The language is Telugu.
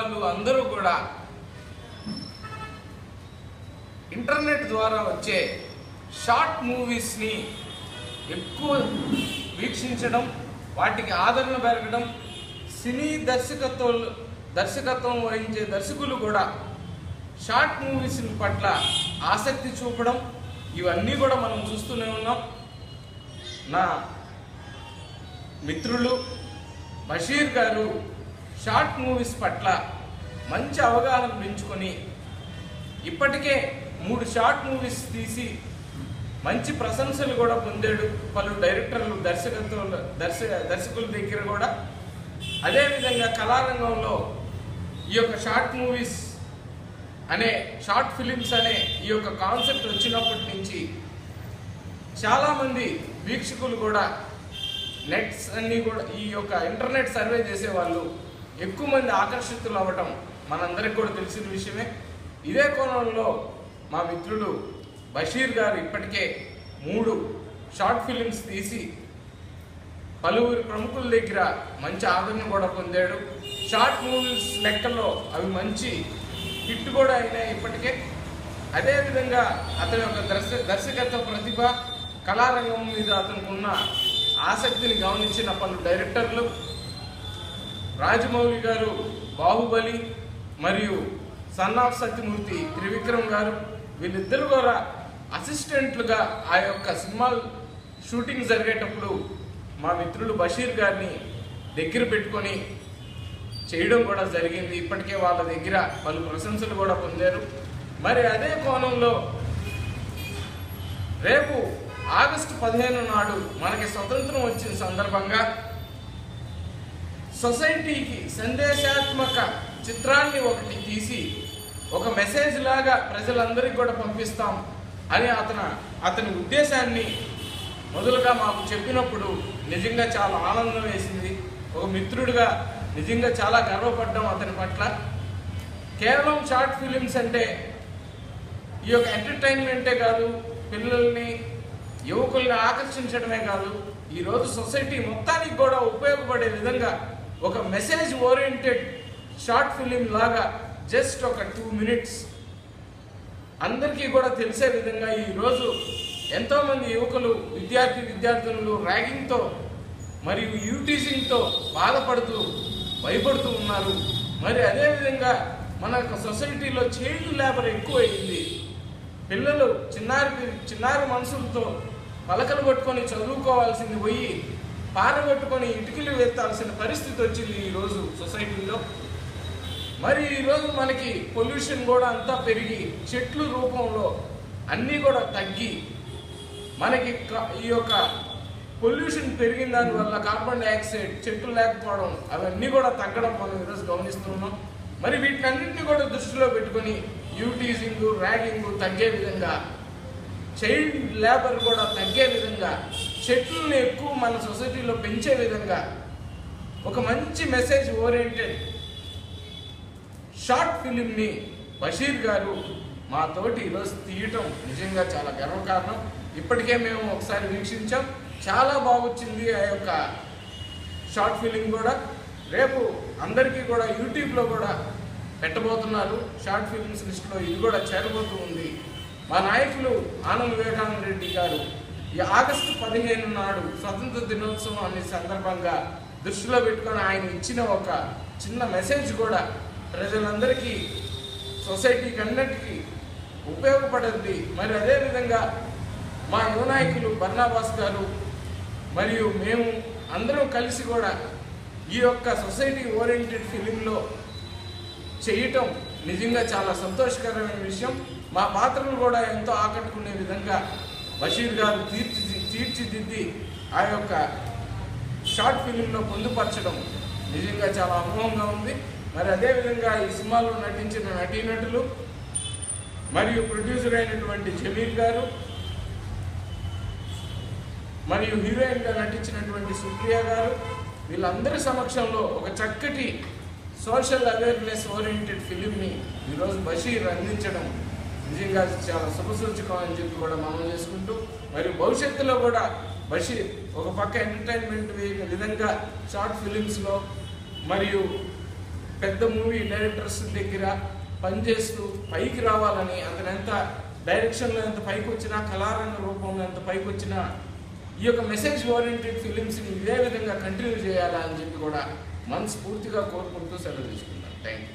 వాళ్ళు అందరూ కూడా ఇంటర్నెట్ ద్వారా వచ్చే షార్ట్ మూవీస్ని ఎక్కువ వీక్షించడం, వాటికి ఆదరణ పెరగడం, సినీ దర్శకత్వం వహించే దర్శకులు కూడా షార్ట్ మూవీస్ పట్ల ఆసక్తి చూపడం, ఇవన్నీ కూడా మనం చూస్తూనే ఉన్నాం. నా మిత్రులు బషీర్ గారు షార్ట్ మూవీస్ పట్ల మంచి అవగాహన పెంచుకొని ఇప్పటికే 3 షార్ట్ మూవీస్ తీసి మంచి ప్రశంసలు కూడా పొందాడు పలు డైరెక్టర్లు, దర్శకుల దగ్గర కూడా. అదేవిధంగా కళారంగంలో ఈ యొక్క షార్ట్ మూవీస్ అనే షార్ట్ ఫిలిమ్స్ అనే ఈ యొక్క కాన్సెప్ట్ వచ్చినప్పటి నుంచి చాలామంది వీక్షకులు కూడా నెట్స్ అన్నీ కూడా ఈ యొక్క ఇంటర్నెట్ సర్వే చేసేవాళ్ళు ఎక్కువ మంది ఆకర్షితులు అవ్వటం మనందరికీ కూడా తెలిసిన విషయమే. ఇదే కోణంలో మా మిత్రుడు బషీర్ గారు ఇప్పటికే 3 షార్ట్ ఫిలిమ్స్ తీసి పలువురు ప్రముఖుల దగ్గర మంచి ఆదరణ కూడా పొందాడు. షార్ట్ మూవీస్ లెక్కల్లో అవి మంచి హిట్ కూడా అయినాయి ఇప్పటికే. అదేవిధంగా అతని యొక్క దర్శకత్వ ప్రతిభ, కళారంగం మీద అతనికి ఉన్న ఆసక్తిని గమనించిన పలు డైరెక్టర్లు, రాజమౌళి గారు బాహుబలి మరియు సన్ ఆఫ్ సత్యమూర్తి త్రివిక్రమ్ గారు, వీళ్ళిద్దరు కూడా అసిస్టెంట్లుగా ఆ యొక్క సినిమా షూటింగ్ జరిగేటప్పుడు మా మిత్రుడు బషీర్ గారిని దగ్గర పెట్టుకొని చేయడం కూడా జరిగింది. ఇప్పటికే వాళ్ళ దగ్గర పలు ప్రశంసలు కూడా పొందారు. మరి అదే కోణంలో రేపు ఆగస్టు 15 నాడు మనకి స్వతంత్రం వచ్చిన సందర్భంగా సొసైటీకి సందేశాత్మక చిత్రాన్ని ఒకటి తీసి ఒక మెసేజ్ లాగా ప్రజలందరికీ కూడా పంపిస్తాం అని అతని ఉద్దేశాన్ని మొదలుగా మాకు చెప్పినప్పుడు నిజంగా చాలా ఆనందం వేసింది. ఒక మిత్రుడిగా నిజంగా చాలా గర్వపడ్డాం అతని పట్ల. కేవలం షార్ట్ ఫిలిమ్స్ అంటే ఈ యొక్క ఎంటర్టైన్మెంటే కాదు, పిల్లల్ని యువకుల్ని ఆకర్షించడమే కాదు, ఈరోజు సొసైటీ మొత్తానికి కూడా ఉపయోగపడే విధంగా ఒక మెసేజ్ ఓరియంటెడ్ షార్ట్ ఫిలిం లాగా జస్ట్ ఒక 2 minutes అందరికీ కూడా తెలిసే విధంగా ఈరోజు ఎంతోమంది యువకులు, విద్యార్థులు ర్యాగింగ్తో మరియు యూటీజింగ్తో బాధపడుతూ భయపడుతూ ఉన్నారు. మరి అదేవిధంగా మన సొసైటీలో చైల్డ్ లేబర్ ఎక్కువైంది. పిల్లలు చిన్నారి మనసులతో పలకలు పట్టుకొని చదువుకోవాల్సింది పోయి పారబెట్టుకొని ఇటుకలు వేస్తాల్సిన పరిస్థితి వచ్చింది ఈరోజు సొసైటీలో. మరి ఈరోజు మనకి పొల్యూషన్ కూడా అంతా పెరిగి చెట్లు రూపంలో అన్నీ కూడా తగ్గి మనకి ఈ యొక్క పొల్యూషన్ పెరిగిన దానివల్ల కార్బన్ డైఆక్సైడ్, చెట్లు లేకపోవడం అవన్నీ కూడా తగ్గడం మనం ఈరోజు గమనిస్తున్నాం. మరి వీటన్నింటినీ కూడా దృష్టిలో పెట్టుకొని యూటీజింగ్, ర్యాగింగ్ తగ్గే విధంగా, చైల్డ్ లేబర్ కూడా తగ్గే విధంగా, చెట్లను ఎక్కువ మన సొసైటీలో పెంచే విధంగా ఒక మంచి మెసేజ్ ఓరియంటెడ్ షార్ట్ ఫిలింని బషీర్ గారు మాతోటి ఈరోజు తీయటం నిజంగా చాలా గర్వకారణం. ఇప్పటికే మేము ఒకసారి వీక్షించాం, చాలా బాగొచ్చింది ఆ యొక్క షార్ట్ ఫిలిం కూడా. రేపు అందరికీ కూడా యూట్యూబ్లో కూడా పెట్టబోతున్నారు. షార్ట్ ఫిలిమ్స్ లిస్టులో ఇది కూడా చేరబోతూ ఉంది. మా నాయకులు ఆనం వివేకానంద రెడ్డి గారు ఈ ఆగస్టు 15 నాడు స్వతంత్ర దినోత్సవాన్ని సందర్భంగా దృష్టిలో పెట్టుకొని ఆయన ఇచ్చిన ఒక చిన్న మెసేజ్ కూడా ప్రజలందరికీ, సొసైటీకి అన్నిటికీ ఉపయోగపడుతుంది. మరి అదేవిధంగా మా యువ నాయకులు బర్నాబాస్ గారు మరియు మేము అందరం కలిసి కూడా ఈ యొక్క సొసైటీ ఓరియంటెడ్ ఫిలింలో చేయటం నిజంగా చాలా సంతోషకరమైన విషయం. మా పాత్రలు కూడా ఎంతో ఆకట్టుకునే విధంగా బషీర్ గారు తీర్చిదిద్ది ఆ యొక్క షార్ట్ ఫిలింలో పొందుపరచడం నిజంగా చాలా అమోఘంగా ఉంది. మరి అదేవిధంగా ఈ సినిమాలో నటించిన నటీనటులు మరియు ప్రొడ్యూసర్ అయినటువంటి జమీర్ గారు మరియు హీరోయిన్గా నటించినటువంటి సుప్రియ గారు, వీళ్ళందరి సమక్షంలో ఒక చక్కటి సోషల్ అవేర్నెస్ ఓరియంటెడ్ ఫిలింని ఈరోజు బషీర్ అందించడం నిజంగా చాలా శుభసూచకం అని చెప్పి కూడా మనం చేసుకుంటూ, మరియు భవిష్యత్తులో కూడా బషీర్ ఒక పక్క ఎంటర్టైన్మెంట్ విధంగా షార్ట్ ఫిలిమ్స్లో మరియు పెద్ద మూవీ డైరెక్టర్స్ దగ్గర పనిచేస్తూ పైకి రావాలని, అతను ఎంత డైరెక్షన్లో ఎంత పైకి వచ్చినా, కళారంగ రూపంలో ఎంత పైకి వచ్చినా ఈ యొక్క మెసేజ్ ఓరియంటెడ్ ఫిలిమ్స్ని ఇదే విధంగా కంటిన్యూ చేయాలా అని చెప్పి కూడా మనస్ఫూర్తిగా కోరుకుంటూ సెలవు తీసుకుంటాను. Thank you.